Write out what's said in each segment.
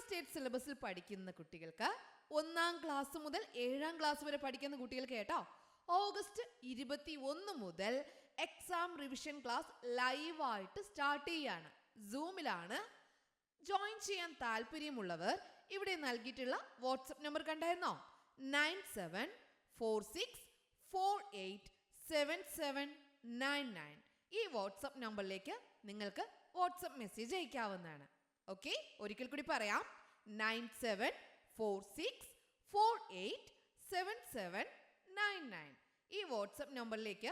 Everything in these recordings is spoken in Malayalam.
സ്റ്റേറ്റ് സിലബസിൽ പഠിക്കുന്ന കുട്ടികൾക്ക് 1-ാം ക്ലാസ് മുതൽ 7-ാം ക്ലാസ് വരെ പഠിക്കുന്ന കുട്ടികൾക്ക് കേട്ടോ, ഓഗസ്റ്റ് 21 മുതൽ എക്സാം റിവിഷൻ ക്ലാസ് ലൈവായിട്ട് സ്റ്റാർട്ട് ചെയ്യാണ്. സൂമിലാണ്. ജോയിൻ ചെയ്യാൻ താല്പര്യമുള്ളവർ ഇവിടെ നൽകിയിട്ടുള്ള വാട്സപ്പ് നമ്പർ കണ്ടായിരുന്നോ? 9746487799. ഈ വാട്സപ്പ് നമ്പറിലേക്ക് നിങ്ങൾക്ക് വാട്സപ്പ് മെസ്സേജ് അയക്കാവുന്നതാണ്. ഓക്കെ, ഒരിക്കൽ കൂടി പറയാം. 9746487799. ഈ വാട്സപ്പ് നമ്പറിലേക്ക്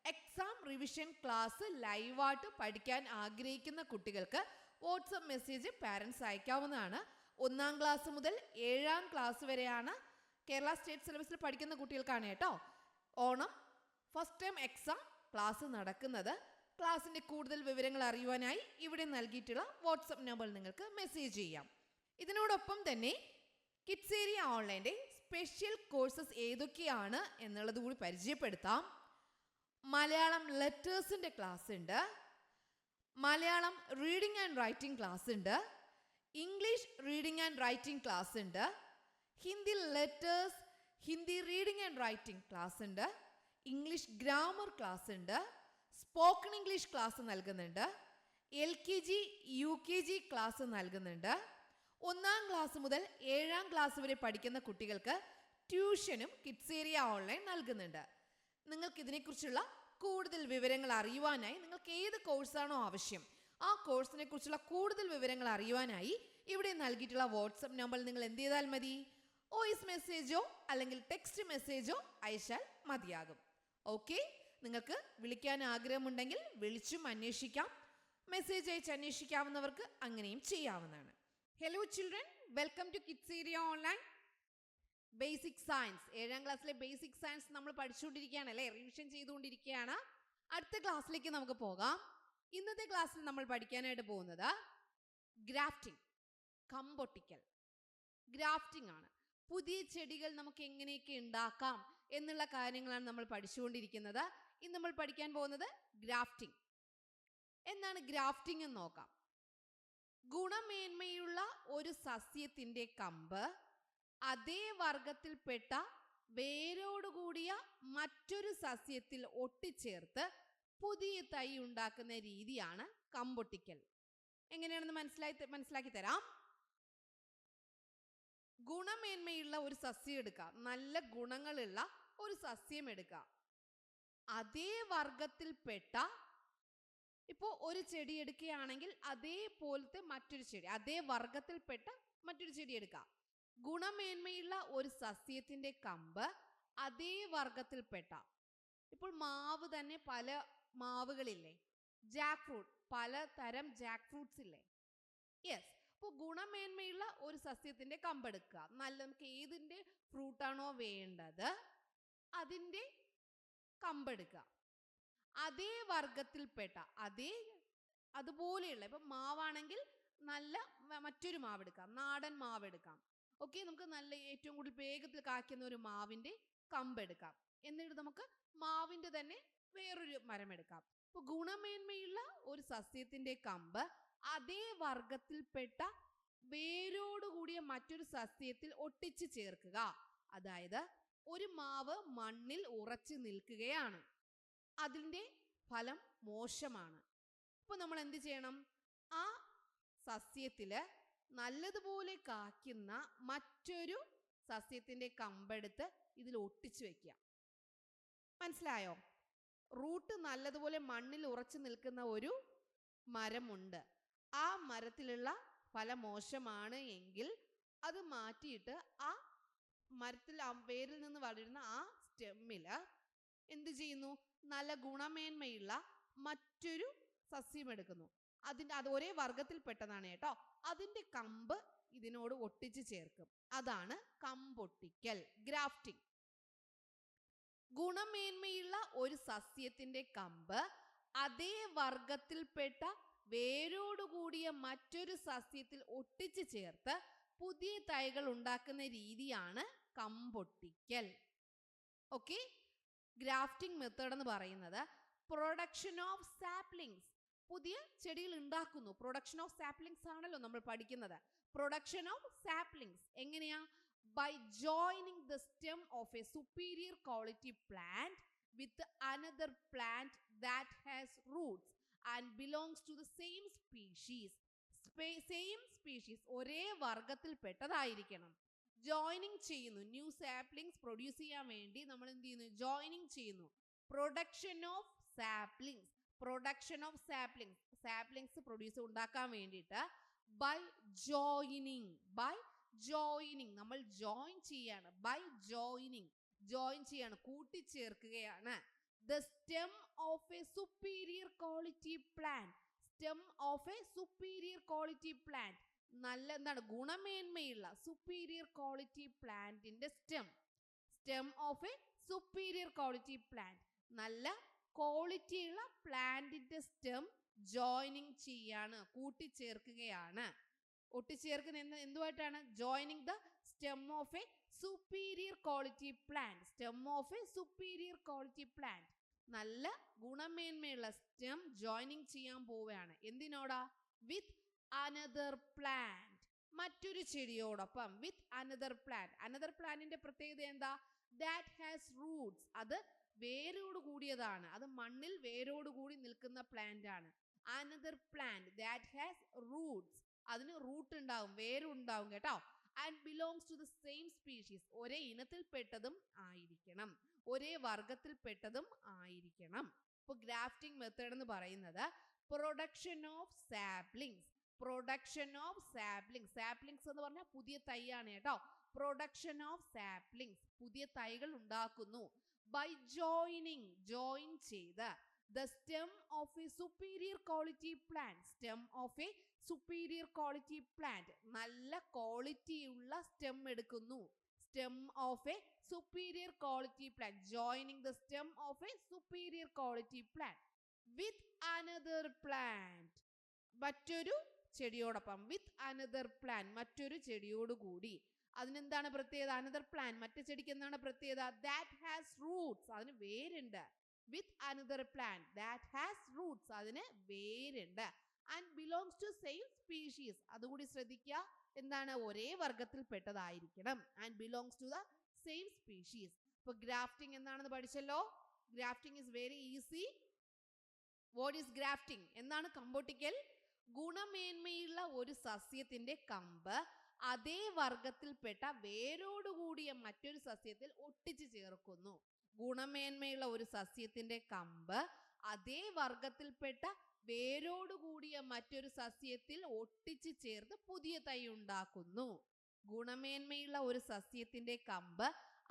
എക്സാം റിവിഷൻ ക്ലാസ് ലൈവായിട്ട് പഠിക്കാൻ ആഗ്രഹിക്കുന്ന കുട്ടികൾക്ക് വാട്സപ്പ് മെസ്സേജ് പാരൻസ് അയക്കാവുന്നതാണ്. 1-ാം ക്ലാസ് മുതൽ 7-ാം ക്ലാസ് വരെയാണ് കേരള സ്റ്റേറ്റ് സിലബസിൽ പഠിക്കുന്ന കുട്ടികൾക്കാണ് കേട്ടോ Onam first time exam class നടക്കുന്നത്. ക്ലാസ്സിൻ്റെ കൂടുതൽ വിവരങ്ങൾ അറിയുവാനായി ഇവിടെ നൽകിയിട്ടുള്ള വാട്സപ്പ് നമ്പറിൽ നിങ്ങൾക്ക് മെസ്സേജ് ചെയ്യാം. ഇതിനോടൊപ്പം തന്നെ കിഡ്സ് ഏരിയ ഓൺലൈൻ്റെ സ്പെഷ്യൽ കോഴ്സസ് ഏതൊക്കെയാണ് എന്നുള്ളത് കൂടി പരിചയപ്പെടുത്താം. മലയാളം ലെറ്റേഴ്സിൻ്റെ ക്ലാസ് ഉണ്ട്, Malayalam reading and writing class ഉണ്ട്, English reading and writing class ഉണ്ട്, Hindi letters, Hindi reading and writing class ഉണ്ട്, ഇംഗ്ലീഷ് ഗ്രാമർ ക്ലാസ് ഉണ്ട്, സ്പോക്കൺ ഇംഗ്ലീഷ് ക്ലാസ് നൽകുന്നുണ്ട്, LKG UKG ക്ലാസ് നൽകുന്നുണ്ട്. 1-ാം ക്ലാസ് മുതൽ 7-ാം ക്ലാസ് വരെ പഠിക്കുന്ന കുട്ടികൾക്ക് ട്യൂഷനും കിഡ്സ് ഏരിയ ഓൺലൈൻ നൽകുന്നുണ്ട്. നിങ്ങൾക്ക് ഇതിനെക്കുറിച്ചുള്ള കൂടുതൽ വിവരങ്ങൾ അറിയുവാനായി നിങ്ങൾക്ക് ഏത് കോഴ്സാണോ ആവശ്യം ആ കോഴ്സിനെ കുറിച്ചുള്ള കൂടുതൽ വിവരങ്ങൾ അറിയുവാനായി ഇവിടെ നൽകിയിട്ടുള്ള വാട്സപ്പ് നമ്പറിൽ നിങ്ങൾ എന്ത് ചെയ്താൽ മതി? വോയിസ് മെസ്സേജോ അല്ലെങ്കിൽ ടെക്സ്റ്റ് മെസ്സേജോ അയച്ചാൽ മതിയാകും. ഓക്കെ, നിങ്ങൾക്ക് വിളിക്കാൻ ആഗ്രഹമുണ്ടെങ്കിൽ വിളിച്ചും അന്വേഷിക്കാം. മെസ്സേജ് അയച്ച് അന്വേഷിക്കാവുന്നവർക്ക് അങ്ങനെയും ചെയ്യാവുന്നതാണ്. Hello children, welcome to kids area online. Basic science 7-ാം ക്ലാസ്സിലെ ബേസിക് സയൻസ് നമ്മൾ പഠിച്ചുകൊണ്ടിരിക്കുകയാണ് അല്ലേ, റിവിഷൻ ചെയ്തുകൊണ്ടിരിക്കുകയാണ്. അടുത്ത ക്ലാസ്സിലേക്ക് നമുക്ക് പോകാം. ഇന്നത്തെ ക്ലാസ്സിൽ നമ്മൾ പഠിക്കാനായിട്ട് പോകുന്നത് ഗ്രാഫ്റ്റിംഗ്, കമ്പൊട്ടിക്കൽ. ഗ്രാഫ്റ്റിംഗ് ആണ്. പുതിയ ചെടികൾ നമുക്ക് എങ്ങനെയൊക്കെ ഉണ്ടാക്കാം എന്നുള്ള കാര്യങ്ങളാണ് നമ്മൾ പഠിച്ചുകൊണ്ടിരിക്കുന്നത്. ഇന്ന് നമ്മൾ പഠിക്കാൻ പോകുന്നത് ഗ്രാഫ്റ്റിംഗ്. എന്താണ് ഗ്രാഫ്റ്റിംഗ് എന്ന് നോക്കാം. ഗുണമേന്മയുള്ള ഒരു സസ്യത്തിന്റെ കമ്പ് അതേ വർഗത്തിൽപ്പെട്ട വേരോടുകൂടിയ മറ്റൊരു സസ്യത്തിൽ ഒട്ടിച്ചേർത്ത് പുതിയ തൈ ഉണ്ടാക്കുന്ന രീതിയാണ് കമ്പൊട്ടിക്കൽ. എങ്ങനെയാണെന്ന് മനസ്സിലാക്കി തരാം. ഗുണമേന്മയുള്ള ഒരു സസ്യം എടുക്കുക, നല്ല ഗുണങ്ങളുള്ള ഒരു സസ്യം എടുക്കുക. അതേ വർഗത്തിൽപ്പെട്ട, ഇപ്പോൾ ഒരു ചെടി എടുക്കുകയാണെങ്കിൽ അതേപോലത്തെ മറ്റൊരു ചെടി, അതേ വർഗത്തിൽപ്പെട്ട മറ്റൊരു ചെടി എടുക്കുക. ഗുണമേന്മയുള്ള ഒരു സസ്യത്തിന്റെ കമ്പ് അതേ വർഗത്തിൽപ്പെട്ട, ഇപ്പോൾ മാവ് തന്നെ പല മാവുകളില്ലേ, ജാക്ക് ഫ്രൂട്ട്, പലതരം ജാക്ക് ഫ്രൂട്ട്സ് ഇല്ലേ. യെസ്, അപ്പോൾ ഗുണമേന്മയുള്ള ഒരു സസ്യത്തിന്റെ കമ്പെടുക്കുക. നമുക്ക് ഏതിൻ്റെ ഫ്രൂട്ടാണോ വേണ്ടത് അതിൻ്റെ കമ്പെടുക്കുക. അതേ വർഗത്തിൽപ്പെട്ട, അതുപോലെയുള്ള, ഇപ്പം മാവാണെങ്കിൽ നല്ല മറ്റൊരു മാവ് എടുക്കാം, നാടൻ മാവ് എടുക്കാം. ഓക്കെ, നമുക്ക് നല്ല ഏറ്റവും കൂടുതൽ വേഗത്തിൽ കായ്ക്കുന്ന ഒരു മാവിൻ്റെ കമ്പെടുക്കാം. എന്നിട്ട് നമുക്ക് മാവിൻ്റെ തന്നെ വേറൊരു മരം എടുക്കാം. അപ്പോൾ ഗുണമേന്മയുള്ള ഒരു സസ്യത്തിന്റെ കമ്പ് അതേ വർഗത്തിൽപ്പെട്ട വേരോടുകൂടിയ മറ്റൊരു സസ്യത്തിൽ ഒട്ടിച്ചു ചേർക്കുക. അതായത് ഒരു മാവ് മണ്ണിൽ ഉറച്ചു നിൽക്കുകയാണ്, അതിൻ്റെ ഫലം മോശമാണ്. അപ്പോൾ നമ്മൾ എന്ത് ചെയ്യണം? ആ സസ്യത്തില് നല്ലതുപോലെ കായ്ക്കുന്ന മറ്റൊരു സസ്യത്തിന്റെ കമ്പെടുത്ത് ഇതിൽ ഒട്ടിച്ചു വെക്കുക. മനസ്സിലായോ? റൂട്ട് നല്ലതുപോലെ മണ്ണിൽ ഉറച്ചു നിൽക്കുന്ന ഒരു മരമുണ്ട്. ആ മരത്തിലുള്ള ഫലം മോശമാണ് എങ്കിൽ അത് മാറ്റിയിട്ട് ആ മരത്തിൽ വേരിൽ നിന്ന് വളരുന്ന ആ സ്റ്റെമ്മില് എന്ത് ചെയ്യുന്നു? നല്ല ഗുണമേന്മയുള്ള മറ്റൊരു സസ്യം എടുക്കുന്നു. അത് ഒരേ വർഗത്തിൽപ്പെട്ടതാണ് കേട്ടോ. അതിന്റെ കമ്പ് ഇതിനോട് ഒട്ടിച്ച് ചേർക്കും. അതാണ് കമ്പൊട്ടിക്കൽ, ഗ്രാഫ്റ്റിംഗ്. ഗുണമേന്മയുള്ള ഒരു സസ്യത്തിന്റെ കമ്പ് അതേ വർഗത്തിൽപ്പെട്ട വേരോടുകൂടിയ മറ്റൊരു സസ്യത്തിൽ ഒട്ടിച്ചു ചേർത്ത് പുതിയ തൈകൾ ഉണ്ടാക്കുന്ന രീതിയാണ് കമ്പൊട്ടിക്കൽ. ഓക്കെ, ഗ്രാഫ്റ്റിംഗ് മെത്തേഡ് എന്ന് പറയുന്നത് പ്രൊഡക്ഷൻ ഓഫ് സാപ്ലിങ്സ്, പുതിയ ചെടികൾ ഉണ്ടാക്കുന്നു. പ്രൊഡക്ഷൻ ഓഫ് സാപ്ലിങ്സ് ആണല്ലോ നമ്മൾ പഠിക്കുന്നത്. പ്രൊഡക്ഷൻ ഓഫ് സാപ്ലിങ്സ് എങ്ങനെയാ? By joining the stem of a superior quality plant with another plant that has roots and belongs to the same species. Same species, ഒരേ വർഗത്തിൽ പെട്ടതായിരിക്കണം. ജോയിനിങ് ചെയ്യുന്നു. ന്യൂ സാപ്ലിങ്സ് പ്രൊഡ്യൂസ് ചെയ്യാൻ വേണ്ടി നമ്മൾ എന്ത് ചെയ്യുന്നു? ജോയിനിങ് ചെയ്യുന്നു. Production of saplings, production of saplings, saplings produce ഉണ്ടാക്കാൻ വേണ്ടിയിട്ട് ബൈ ജോയിനിങ്, ബൈ ജോയിനിങ് നമ്മൾ ജോയിൻ ചെയ്യാണ്. ബൈ ജോയിനിങ്, ജോയിൻ ചെയ്യാണ്, കൂട്ടിച്ചേർക്കുകയാണ്. The stem of a superior quality plant, stem of a superior quality plant, നല്ല എന്താണ്? ഗുണമേന്മയുള്ള സുപ്പീരിയർ ക്വാളിറ്റി പ്ലാന്റിന്റെ stem, stem of a superior quality plant, നല്ല ക്വാളിറ്റിയുള്ള പ്ലാന്റിന്റെ സ്റ്റെം ജോയിനിങ് ചെയ്യാണ്, കൂട്ടിച്ചേർക്കുകയാണ്. ഒട്ടിച്ചേർക്കുന്ന എന്തുമായിട്ടാണ്? Joining the stem of a superior quality plant, stem of a superior quality plant, നല്ല ഗുണമേന്മയുള്ള സ്റ്റെം ജോയിനിങ് ചെയ്യാൻ പോവുകയാണ്. എന്തിനോടാ? വിത്ത് അനദർ പ്ലാന്റ്, മറ്റൊരു ചെടിയോടൊപ്പം. വിത്ത് അനദർ പ്ലാന്റ്, അനദർ പ്ലാന്റിന്റെ പ്രത്യേകത എന്താ? ദാറ്റ് ഹാസ് റൂട്ട്സ്, അത് വേരോട് കൂടിയതാണ്, അത് മണ്ണിൽ വേരോട് കൂടി നിൽക്കുന്ന പ്ലാന്റ് ആണ്. Another plant that has roots, അതിന് റൂട്ട് ഉണ്ടാവും, വേരുണ്ടാവും കേട്ടോ. And belongs to the same species, ഒരേ ഇനത്തിൽപ്പെട്ടതും ആയിരിക്കണം, ഒരേ വർഗത്തിൽപ്പെട്ടതും ആയിരിക്കണം. ഇപ്പൊ ഗ്രാഫ്റ്റിംഗ് മെത്തേഡ് എന്ന് പറയുന്നത് production of saplings, production of saplings, saplings എന്ന് പറഞ്ഞാൽ പുതിയ തൈയാണ് കേട്ടോ. പ്രൊഡക്ഷൻ ഓഫ് സാപ്ലിങ്സ്, പുതിയ തൈകൾ ഉണ്ടാക്കുന്നു. ബൈ ജോയിനിങ്, ജോയിൻ ചെയ്ത്. The stem of a superior quality plant, stem of a superior quality plant, നല്ല ക്വാളിറ്റിയുള്ള സ്റ്റെം എടുക്കുന്നു. Stem of a superior quality plant, joining the stem of a superior quality plant with another plant, മറ്റൊരു ചെടിയോടൊപ്പം. വിത്ത് അനദർ പ്ലാന്റ്, മറ്റൊരു ചെടിയോട് കൂടി. അതിനെന്താണ് പ്രത്യേകത? അനദർ പ്ലാന്റ്, മറ്റു ചെടിക്ക് എന്താണ് പ്രത്യേകത? ദാറ്റ് ഹാസ് റൂട്ട്സ്, അതിന് വേരുണ്ട്. With another plant that has roots, അതിന് വേരുണ്ട്. And belongs to same species, അതുകൂടി ശ്രദ്ധിക്കുക, എന്താണ്? ഒരേ വർഗത്തിൽപ്പെട്ടതായിരിക്കണം. And belongs to the same species. ഇപ്പൊ ഗ്രാഫ്റ്റിംഗ് എന്താണെന്ന് പഠിച്ചല്ലോ. Grafting is very easy. What is grafting? എന്താണ് കമ്പോട്ടിക്കൽ? ഗുണമേന്മയുള്ള ഒരു സസ്യത്തിന്റെ കമ്പ് അതേ വർഗത്തിൽപ്പെട്ട വേരോടുകൂടിയ മറ്റൊരു സസ്യത്തിൽ ഒട്ടിച്ചു ചേർക്കുന്നു. ഗുണമേന്മയുള്ള ഒരു സസ്യത്തിന്റെ കമ്പ് അതേ വർഗത്തിൽപ്പെട്ട വേരോടുകൂടിയ മറ്റൊരു സസ്യത്തിൽ ഒട്ടിച്ചു ചേർത്ത് പുതിയ തൈ ഉണ്ടാക്കുന്നു. ഗുണമേന്മയുള്ള ഒരു സസ്യത്തിന്റെ കമ്പ്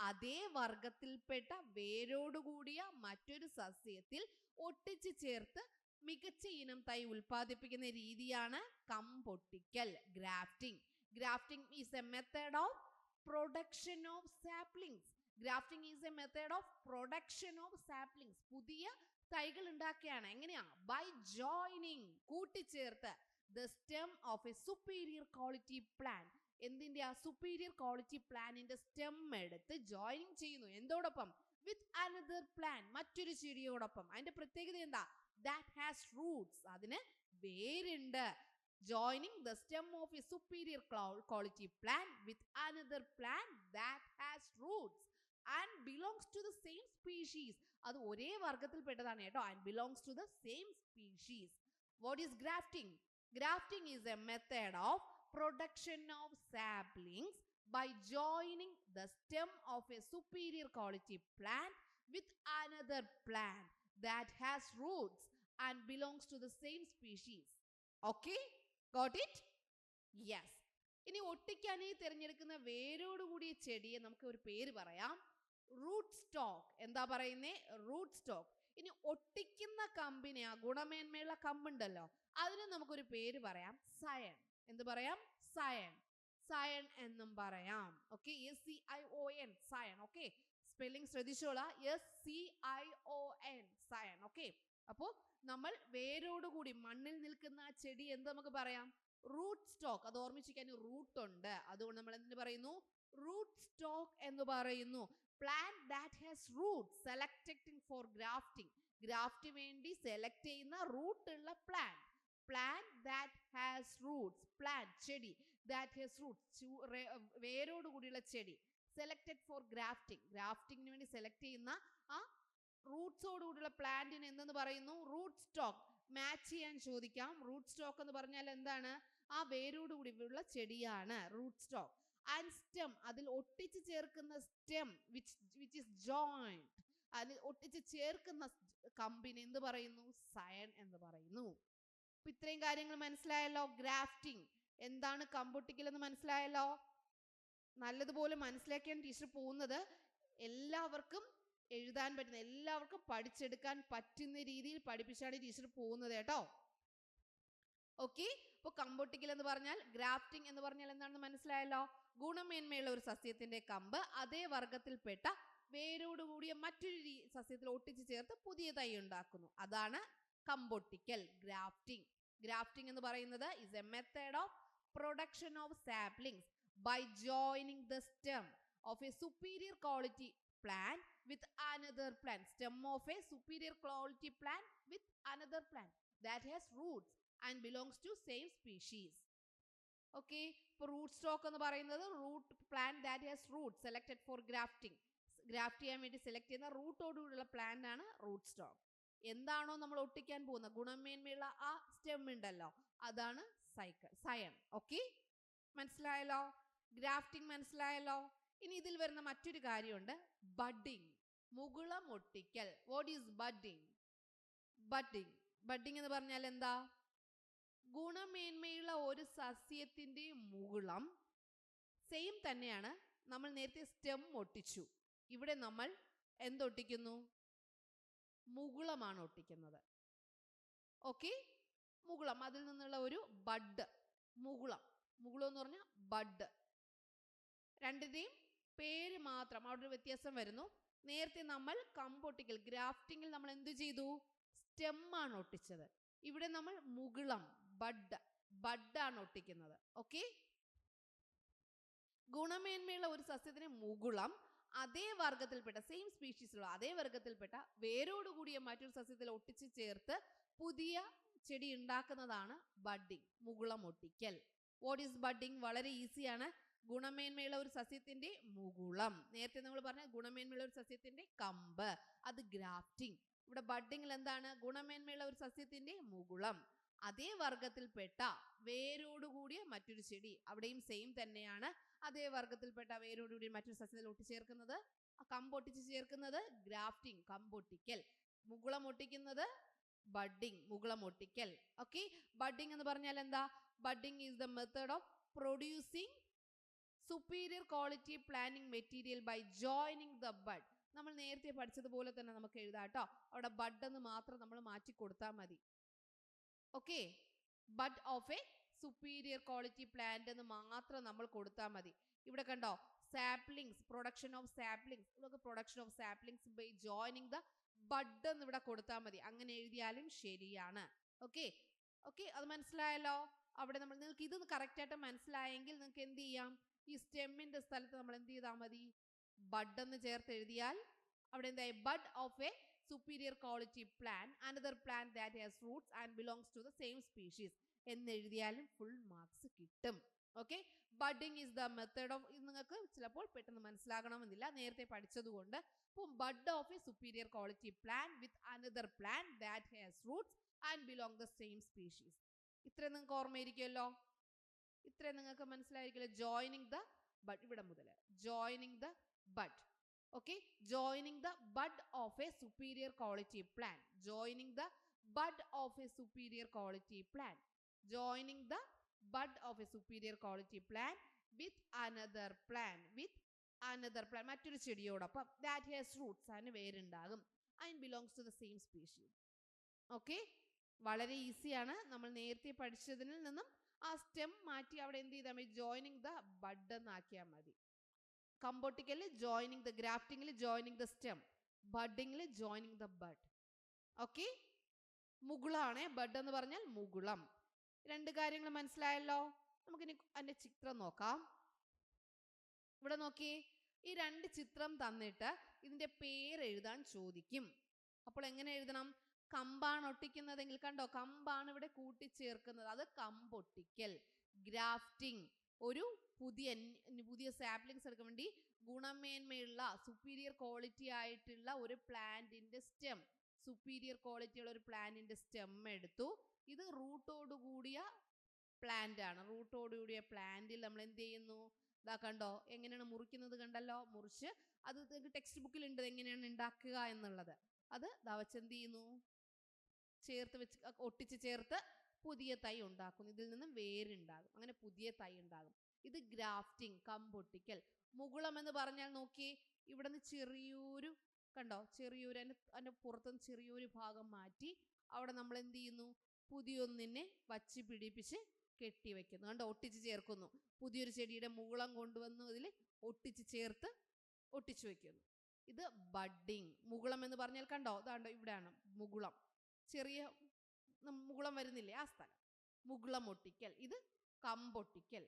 അതേ വർഗത്തിൽപ്പെട്ട വേരോടുകൂടിയ മറ്റൊരു സസ്യത്തിൽ ഒട്ടിച്ചു ചേർത്ത് മികച്ച ഇനം തൈ ഉൽപ്പാദിപ്പിക്കുന്ന രീതിയാണ് കമ്പൊട്ടിക്കൽ, grafting. Grafting is a method of production of saplings. Grafting is a method of production of saplings. പുതിയ തൈകൾ ഉണ്ടാക്കുകയാണ്. എങ്ങനെയാ? ബൈ ജോയിനിങ്, കൂട്ടിച്ചേർത്ത്. The stem of a superior quality plant, എന്തിന്റെ? ആ സുപ്പീരിയർ ക്വാളിറ്റി പ്ലാന്റിന്റെ സ്റ്റെം എടുത്ത് ജോയിനിങ് ചെയ്യുന്നു. എന്തോടൊപ്പം? വിത്ത് അനദർ പ്ലാന്റ്, മറ്റൊരു ചെടിയോടൊപ്പം. അതിന്റെ പ്രത്യേകത എന്താ? ദാറ്റ് ഹാസ് റൂട്ട്സ്, അതിന് വേരുണ്ട്. Joining the stem of a superior quality plant with another plant that has roots and belongs to the same species. അത് ഒരേ വർഗത്തിൽപ്പെട്ടതാണ് കേട്ടോ. And belongs to the same species. What is grafting? Grafting is a method of production of saplings by joining the stem of a superior quality plant with another plant that has roots and belongs to the same species. Okay? Got it? Yes. ഇനി ഒട്ടിക്കാനായി തിരഞ്ഞെടുക്കുന്ന വേരോടുകൂടിയ ചെടിയെ നമുക്ക് ഒരു പേര് പറയാം. Rootstock. എന്താ പറയുന്നേ? Rootstock. ഇനി ഒട്ടിക്കുന്ന കമ്പിനെ, ആ ഗുണമേന്മയുള്ള കമ്പുണ്ടല്ലോ, അതിന് നമുക്കൊരു പേര് പറയാം. സയൺ. എന്ത് പറയാം? സയൺ. സയൺ എന്നും പറയാം. Okay, SCION, scion. Okay, spelling ശ്രദ്ധിച്ചോളാം. SCION, scion. ഓക്കെ, അപ്പോൾ നമ്മൾ വേരോടുകൂടി മണ്ണിൽ നിൽക്കുന്ന ആ ചെടി എന്ത് നമുക്ക് പറയാം? Rootstock. അത് ഓർമ്മിച്ചിരിക്കാൻ റൂട്ട് ഉണ്ട്, അതുകൊണ്ട് നമ്മൾ എന്തിനു പറയുന്നു? റൂട്ട് സ്റ്റോക്ക് എന്ന് പറയുന്നു. Plant that has root selected for grafting. Graft വേണ്ടി സെലക്ട് ചെയ്യുന്ന റൂട്ട് ഉള്ള പ്ലാന്റ്. റൂട്ട്സ് പ്ലാന്റ് ചെടി ദാറ്റ് ഹാസ് റൂട്ട്സ് വേരോട് കൂടിയുള്ള ചെടി സെലക്ടഡ് ഫോർ ഗ്രാഫ്റ്റിംഗ് ഗ്രാഫ്റ്റിംഗിന് വേണ്ടി സെലക്ട് ചെയ്യുന്ന ആ റൂട്ട്സോട് കൂടിയുള്ള പ്ലാന്റിന് എന്തെന്ന് പറയുന്നു റൂട്ട് സ്റ്റോക്ക് മാച്ച് ചെയ്യാൻ ചോദിക്കാം റൂട്ട് സ്റ്റോക്ക് എന്ന് പറഞ്ഞാൽ എന്താണ് ആ വേരോട് കൂടിയുള്ള ചെടിയാണ് റൂട്ട് സ്റ്റോക്ക് ആൻഡ് സ്റ്റെം അതിൽ ഒട്ടിച്ച് ചേർക്കുന്ന സ്റ്റെം വിച്ച് ഇസ് ജോയിന്റ് അതിൽ ഒട്ടിച്ച് ചേർക്കുന്ന കമ്പിന് എന്ത് പറയുന്നു സയൻ എന്ന് പറയുന്നു അപ്പൊ ഇത്രയും കാര്യങ്ങൾ മനസ്സിലായല്ലോ ഗ്രാഫ്റ്റിംഗ് എന്താണ് കമ്പൊട്ടിക്കൽ എന്ന് മനസ്സിലായല്ലോ നല്ലതുപോലെ മനസ്സിലാക്കിയാണ് ടീച്ചർ പോകുന്നത് എല്ലാവർക്കും എഴുതാൻ പറ്റുന്ന എല്ലാവർക്കും പഠിച്ചെടുക്കാൻ പറ്റുന്ന രീതിയിൽ പഠിപ്പിച്ചാണ് ടീച്ചർ പോകുന്നത് കേട്ടോ ഓക്കെ ഇപ്പൊ കമ്പൊട്ടിക്കൽ എന്ന് പറഞ്ഞാൽ ഗ്രാഫ്റ്റിംഗ് എന്ന് പറഞ്ഞാൽ എന്താണെന്ന് മനസ്സിലായല്ലോ ഗുണമേന്മയുള്ള ഒരു സസ്യത്തിന്റെ കമ്പ് അതേ വർഗത്തിൽപ്പെട്ട വേരോടുകൂടിയ മറ്റൊരു സസ്യത്തിൽ ഒട്ടിച്ചു ചേർത്ത് പുതിയ തൈ ഉണ്ടാക്കുന്നു അതാണ് കമ്പൊട്ടിക്കൽ ഗ്രാഫ്റ്റിംഗ് ഗ്രാഫ്റ്റിംഗ് എന്ന് പറയുന്നത് is A method of production of saplings by joining the stem of a superior quality plant with another plant stem of a superior quality plant with another plant that has roots and belongs to same species okay for root stock എന്ന് പറയുന്നത് root plant that has roots selected for grafting graft ചെയ്യാൻ വേണ്ടി സെലക്ട് ചെയ്യുന്ന റൂട്ടോടുകൂടിയുള്ള പ്ലാന്റ് ആണ് റൂട്ട് സ്റ്റോക്ക് എന്താണോ നമ്മൾ ഒട്ടിക്കാൻ പോകുന്ന ഗുണമേന്മയുള്ള ആ സ്റ്റെം ഉണ്ടല്ലോ അതാണ് സയൻ ഓക്കെ മനസ്സിലായല്ലോ ഗ്രാഫ്റ്റിംഗ് മനസ്സിലായല്ലോ ഇനി ഇതിൽ വരുന്ന മറ്റൊരു കാര്യമുണ്ട് ബഡ്ഡിംഗ് മുകുളം ഒട്ടിക്കൽ what is budding budding budding എന്ന് പറഞ്ഞാൽ എന്താ ഗുണമേന്മയുള്ള ഒരു സസ്യത്തിന്റെ മുകുളം സെയിം തന്നെയാണ് നമ്മൾ നേരത്തെ സ്റ്റെം ഒട്ടിച്ചു ഇവിടെ നമ്മൾ എന്തൊട്ടിക്കുന്നു മുകുളമാണ് ഒട്ടിക്കുന്നത് ഓക്കെ മുകുളം അതിൽ നിന്നുള്ള ഒരു ബഡ് മുകുളം എന്ന് പറഞ്ഞാൽ ബഡ് രണ്ടിന്റെയും പേര് മാത്രം അവിടെ ഒരു വ്യത്യാസം വരുന്നു നേരത്തെ നമ്മൾ കമ്പൊട്ടിക്കൽ ഗ്രാഫ്റ്റിംഗിൽ നമ്മൾ എന്ത് ചെയ്തു സ്റ്റെം ആണ് ഒട്ടിച്ചത് ഇവിടെ നമ്മൾ മുകുളം ബഡാണ് ഒട്ടിക്കുന്നത് ഓക്കെ ഗുണമേന്മയുള്ള ഒരു സസ്യത്തിന് മുകുളം അതേ വർഗത്തിൽപ്പെട്ട സെയിം സ്പീഷീസുള്ള അതേ വർഗത്തിൽപ്പെട്ട വേരോടുകൂടിയ മറ്റൊരു സസ്യത്തിൽ ഒട്ടിച്ച് ചേർത്ത് പുതിയ ചെടി ഉണ്ടാക്കുന്നതാണ് ബഡ്ഡിംഗ് മുകുളം ഒട്ടിക്കൽ വാട്ട് ഈസ് ബഡ്ഡിംഗ് വളരെ ഈസിയാണ് ഗുണമേന്മയുള്ള ഒരു സസ്യത്തിന്റെ മുകുളം നേരത്തെ നമ്മൾ പറഞ്ഞ ഗുണമേന്മയുള്ള ഒരു സസ്യത്തിന്റെ കമ്പ് അത് ഗ്രാഫ്റ്റിംഗ് ഇവിടെ ബഡ്ഡിംഗിൽ എന്താണ് ഗുണമേന്മയുള്ള ഒരു സസ്യത്തിന്റെ മുകുളം അതേ വർഗത്തിൽപ്പെട്ട വേരോടുകൂടിയ മറ്റൊരു ചെടി അവിടെയും സെയിം തന്നെയാണ് അതേ വർഗത്തിൽപ്പെട്ട വേരോടുകൂടി മറ്റൊരു സസ്യത്തിൽ ഒട്ടിച്ചേർക്കുന്നത് കമ്പൊട്ടിച്ച് ചേർക്കുന്നത് ഗ്രാഫ്റ്റിംഗ് കമ്പൊട്ടിക്കൽ മുകുളം ഒട്ടിക്കുന്നത് ബഡ്ഡിംഗ് മുകുളം ഒട്ടിക്കൽ ഓക്കെ ബഡ്ഡിംഗ് എന്ന് പറഞ്ഞാൽ എന്താ budding is the method of producing superior quality planting material by joining the bud നമ്മൾ നേരത്തെ പഠിച്ചതുപോലെ തന്നെ നമുക്ക് എഴുതാം കേട്ടോ അവിടെ ബഡ് എന്ന് മാത്രം നമ്മൾ മാറ്റി കൊടുത്താൽ മതി okay bud of a superior quality plant എന്ന് മാത്രം നമ്മൾ കൊടുത്താൽ മതി ഇവിടെ കണ്ടോ സാപ്ലിങ്സ് പ്രൊഡക്ഷൻ ഓഫ് സാപ്ലിങ്സ് ഇതൊക്കെ production of saplings by joining the bud എന്ന് ഇവിടെ കൊടുത്താൽ മതി അങ്ങനെ എഴുതിയാലും ശരിയാണ് ഓക്കെ ഓക്കെ അത് മനസ്സിലായല്ലോ അവിടെ നമ്മൾ നിങ്ങൾക്ക് ഇത് കറക്റ്റ് ആയിട്ട് മനസ്സിലായെങ്കിൽ നിങ്ങൾക്ക് എന്ത് ചെയ്യാം ഈ സ്റ്റെമ്മിന്റെ സ്ഥലത്ത് നമ്മൾ എന്ത് ചെയ്താൽ മതി ബഡ് എന്ന് ചേർത്ത് എഴുതിയാൽ അവിടെ എന്തായി bud of A superior quality plant another plant that has roots and belongs to the same species എന്ന് എഴുതിയാലും ഫുൾ മാർക്സ് കിട്ടും okay budding is the method of ഇത് നിങ്ങൾക്ക് ചിലപ്പോൾ പെട്ടെന്ന് മനസ്സിലാകണമെന്നില്ല നേരത്തെ പഠിച്ചതുകൊണ്ട് അപ്പം bud of A superior quality plant with another plant that has roots and belong the same species ഇത്രയും നിങ്ങൾക്ക് ഓർമ്മയിരിക്കുമല്ലോ ഇത്രയും നിങ്ങൾക്ക് മനസ്സിലായിരിക്കില്ല ജോയിനിങ് ദ ബഡ് ഇവിടെ മുതൽ joining the bud okay joining the bud of a superior quality plant joining the bud of a superior quality plant joining the bud of a superior quality plant with another plant മറ്റൊരു ചെടിയോടൊപ്പം that has roots and വേരുണ്ടാകും and belongs to the same species okay വളരെ ഈസിയാണ് നമ്മൾ നേരത്തെ പഠിച്ചതിൽ നിന്നും ആ സ്റ്റെം മാറ്റി അവിടെ എന്ത് ചെയ്താൽ മതി ജോയിനിങ് ദ ബഡ് എന്നാക്കിയാൽ മതി കമ്പോട്ടിക്കല് ജോയിനിങ് ദ ഗ്രാഫ്റ്റിംഗിൽ ജോയിനിങ് ദ സ്റ്റെം ബഡിങ്ങിൽ ജോയിനിങ് ദ ബഡ് ഓക്കെ മുകുളാണ് ബഡ് എന്ന് പറഞ്ഞാൽ മുകുളം രണ്ട് കാര്യങ്ങൾ മനസ്സിലായല്ലോ നമുക്കിനി അതിന്റെ ചിത്രം നോക്കാം ഇവിടെ നോക്കി ഈ രണ്ട് ചിത്രം തന്നിട്ട് ഇതിന്റെ പേര് എഴുതാൻ ചോദിക്കും അപ്പോൾ എങ്ങനെ എഴുതണം കമ്പാണ് ഒട്ടിക്കുന്നതെങ്കിൽ കണ്ടോ, കമ്പാണ് ഇവിടെ കൂട്ടിച്ചേർക്കുന്നത്, അത് കമ്പൊട്ടിക്കൽ. ഗ്രാഫ്റ്റിംഗ്, ഒരു പുതിയ സാപ്ലിങ്സ് എടുക്കാൻ വേണ്ടി ഗുണമേന്മയുള്ള സുപ്പീരിയർ ക്വാളിറ്റി ആയിട്ടുള്ള ഒരു പ്ലാന്റിന്റെ സ്റ്റെം, സുപ്പീരിയർ ക്വാളിറ്റി ഉള്ള ഒരു പ്ലാന്റിന്റെ സ്റ്റെം എടുത്തു. ഇത് റൂട്ടോട് കൂടിയ പ്ലാന്റ് ആണ്. റൂട്ടോട് കൂടിയ പ്ലാന്റിൽ നമ്മൾ എന്ത് ചെയ്യുന്നു, ഇതാ കണ്ടോ എങ്ങനെയാണ് മുറിക്കുന്നത് കണ്ടല്ലോ. മുറിച്ച് അത് ടെക്സ്റ്റ് ബുക്കിൽ ഉണ്ട് എങ്ങനെയാണ് ഉണ്ടാക്കുക എന്നുള്ളത്. അത് ദാ വെച്ച് എന്ത് ചെയ്യുന്നു, ചേർത്ത് വെച്ച് ഒട്ടിച്ച് ചേർത്ത് പുതിയ തൈ ഉണ്ടാക്കുന്നു. ഇതിൽ നിന്നും വേരുണ്ടാകും, അങ്ങനെ പുതിയ തൈ ഉണ്ടാകും. ഇത് ഗ്രാഫ്റ്റിംഗ്, കമ്പൊട്ടിക്കൽ. മുകുളം എന്ന് പറഞ്ഞാൽ നോക്കി, ഇവിടെ നിന്ന് ചെറിയൊരു കണ്ടോ, ചെറിയൊരു അതിന്റെ പുറത്തുനിന്ന് ചെറിയൊരു ഭാഗം മാറ്റി അവിടെ നമ്മൾ എന്ത് ചെയ്യുന്നു, പുതിയൊന്നിനെ വച്ച് പിടിപ്പിച്ച് കെട്ടി വെക്കുന്നു. കണ്ടോ, ഒട്ടിച്ച് ചേർക്കുന്നു. പുതിയൊരു ചെടിയുടെ മുകുളം കൊണ്ടുവന്ന് ഇതിൽ ഒട്ടിച്ച് ചേർത്ത് ഒട്ടിച്ചു വെക്കുന്നു. ഇത് ബഡ്ഡിങ്. മുകുളം എന്ന് പറഞ്ഞാൽ കണ്ടോ, ഇതാണ്ടോ ഇവിടെയാണ് മുകുളം, ചെറിയ മുകുളം വരുന്നില്ലേ ആ സ്ഥലം, മുകുളം ഒട്ടിക്കൽ. ഇത് കമ്പൊട്ടിക്കൽ.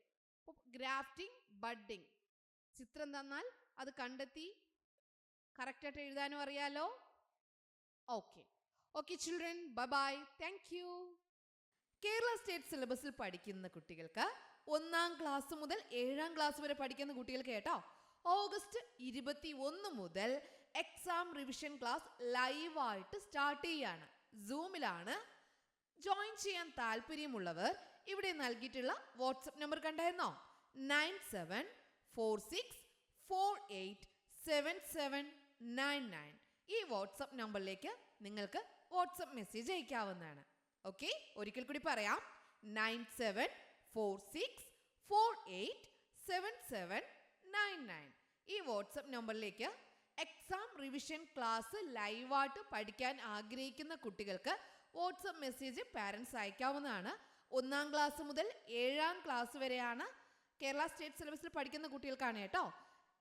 Grafting, budding. ചിത്രം തന്നാൽ അത് കണ്ടെത്തി കറക്റ്റായിട്ട് എഴുതാനും അറിയാലോ. Okay children, bye bye, thank you. Kerala state സിലബസിൽ പഠിക്കുന്ന കുട്ടികൾക്ക് 1-ാം ക്ലാസ് മുതൽ 7-ാം ക്ലാസ് വരെ പഠിക്കുന്ന കുട്ടികൾക്ക് കേട്ടോ, ഓഗസ്റ്റ് 21 മുതൽ എക്സാം റിവിഷൻ ക്ലാസ് ലൈവായിട്ട് സ്റ്റാർട്ട് ചെയ്യാണ്. സൂമിലാണ്. ജോയിൻ ചെയ്യാൻ താല്പര്യമുള്ളവർ ഇവിടെ നൽകിയിട്ടുള്ള വാട്സപ്പ് നമ്പർ കണ്ടായിരുന്നോ, 9746487799. ഈ വാട്സപ്പ് നമ്പറിലേക്ക് നിങ്ങൾക്ക് വാട്സപ്പ് മെസ്സേജ് അയക്കാവുന്നതാണ്. ഓക്കെ, ഒരിക്കൽ കൂടി പറയാം, 9746487799. ഈ വാട്സപ്പ് നമ്പറിലേക്ക് എക്സാം റിവിഷൻ ക്ലാസ് ലൈവായിട്ട് പഠിക്കാൻ ആഗ്രഹിക്കുന്ന കുട്ടികൾക്ക് വാട്സപ്പ് മെസ്സേജ് പാരൻസ് അയക്കാവുന്നതാണ്. 1-ാം ക്ലാസ് മുതൽ 7-ാം ക്ലാസ് വരെയാണ് കേരള സ്റ്റേറ്റ് സിലബസിൽ പഠിക്കുന്ന കുട്ടികൾക്കാണ് കേട്ടോ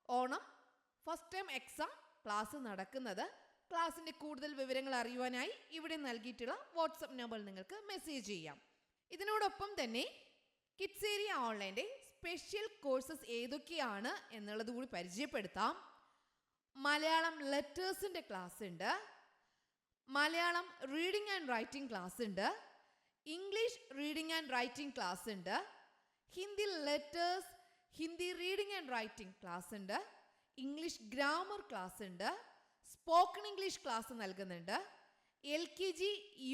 Onam first time exam class നടക്കുന്നത്. ക്ലാസ്സിന്റെ കൂടുതൽ വിവരങ്ങൾ അറിയുവാനായി ഇവിടെ നൽകിയിട്ടുള്ള വാട്സപ്പ് നമ്പറിൽ നിങ്ങൾക്ക് മെസ്സേജ് ചെയ്യാം. ഇതിനോടൊപ്പം തന്നെ കിഡ്സ് ഏരിയ ഓൺലൈൻ്റെ സ്പെഷ്യൽ കോഴ്സസ് ഏതൊക്കെയാണ് എന്നുള്ളത് കൂടി പരിചയപ്പെടുത്താം. മലയാളം ലെറ്റേഴ്സിൻ്റെ ക്ലാസ് ഉണ്ട്, Malayalam reading and writing class ഉണ്ട്, English reading and writing class ഉണ്ട്, Hindi letters, Hindi reading and writing class ഉണ്ട്, ഇംഗ്ലീഷ് ഗ്രാമർ ക്ലാസ് ഉണ്ട്, സ്പോക്കൺ ഇംഗ്ലീഷ് ക്ലാസ് നൽകുന്നുണ്ട്, LKG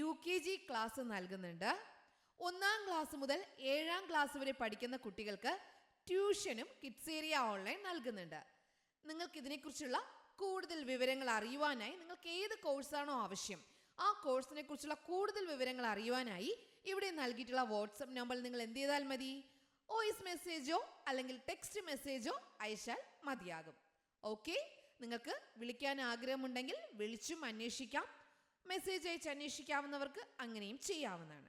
UKG ക്ലാസ് നൽകുന്നുണ്ട്. 1-ാം ക്ലാസ് മുതൽ 7-ാം ക്ലാസ് വരെ പഠിക്കുന്ന കുട്ടികൾക്ക് ട്യൂഷനും കിഡ്സ് ഏരിയ ഓൺലൈൻ നൽകുന്നുണ്ട്. നിങ്ങൾക്ക് ഇതിനെക്കുറിച്ചുള്ള കൂടുതൽ വിവരങ്ങൾ അറിയുവാനായി നിങ്ങൾക്ക് ഏത് കോഴ്സാണോ ആവശ്യം ആ കോഴ്സിനെ കുറിച്ചുള്ള കൂടുതൽ വിവരങ്ങൾ അറിയുവാനായി ഇവിടെ നൽകിയിട്ടുള്ള വാട്സപ്പ് നമ്പറിൽ നിങ്ങൾ എന്ത് ചെയ്താൽ മതി, വോയിസ് മെസ്സേജോ അല്ലെങ്കിൽ ടെക്സ്റ്റ് മെസ്സേജോ അയച്ചാൽ മതിയാകും. ഓക്കെ, നിങ്ങൾക്ക് വിളിക്കാൻ ആഗ്രഹമുണ്ടെങ്കിൽ വിളിച്ചും അന്വേഷിക്കാം, മെസ്സേജ് അയച്ച് അന്വേഷിക്കാവുന്നവർക്ക് അങ്ങനെയും ചെയ്യാവുന്നതാണ്.